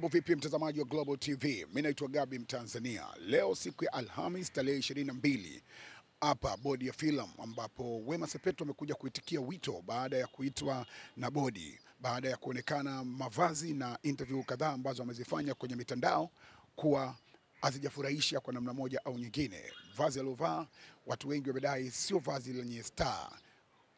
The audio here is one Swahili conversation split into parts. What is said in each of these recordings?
Vipi mtazamaji wa Global TV, mimi naitwa Gabi Mtanzania. Leo siku ya Alhamis tarehe 22 hapa bodi ya filamu, ambapo Wema Sepetu amekuja kuitikia wito baada ya kuitwa na bodi, baada ya kuonekana mavazi na interview kadhaa ambazo amezifanya kwenye mitandao kuwa hazijafurahisha kwa namna moja au nyingine. Vazi alilovaa watu wengi wamedai sio vazi lenye star.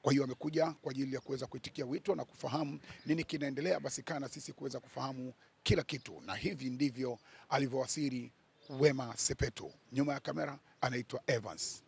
Kwa hiyo amekuja kwa ajili ya kuweza kuitikia wito na kufahamu nini kinaendelea. Basi kana sisi kuweza kufahamu kila kitu, na hivi ndivyo alivyowasili Wema Sepetu. Nyuma ya kamera anaitwa Evans.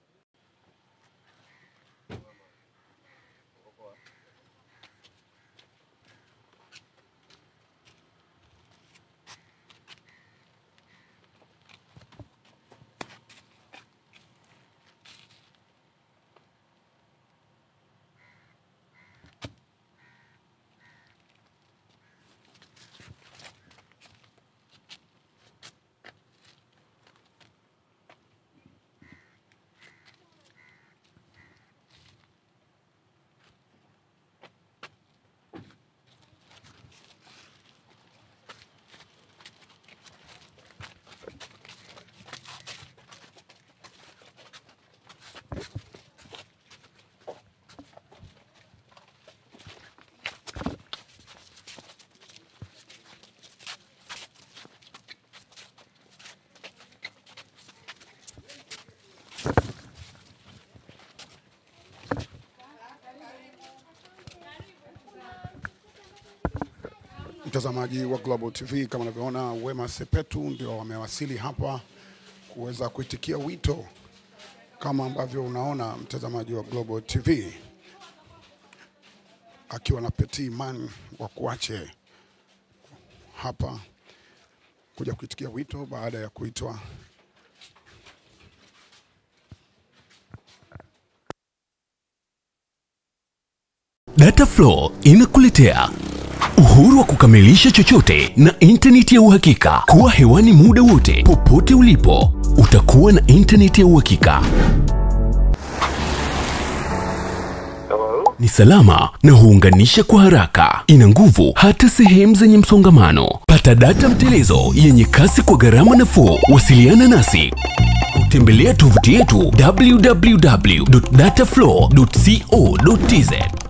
Mtazamaji wa Global TV, kama unavyoona Wema Sepetu ndio wamewasili hapa kuweza kuitikia wito, kama ambavyo unaona mtazamaji wa Global TV, akiwa na Petit Man wa Kuache hapa kuja kuitikia wito baada ya kuitwa. Dataflow inakuletea uhuru wa kukamilisha chochote na internet ya uhakika. Kuwa hewani muda wote, popote ulipo, utakuwa na internet ya uhakika. Ni salama na huunganisha kwa haraka. Ina nguvu hata sehemu zenye msongamano. Pata data mtelezo yenye kasi kwa gharama nafuu. Wasiliana nasi. Tembelea tovuti yetu www.dataflow.co.tz.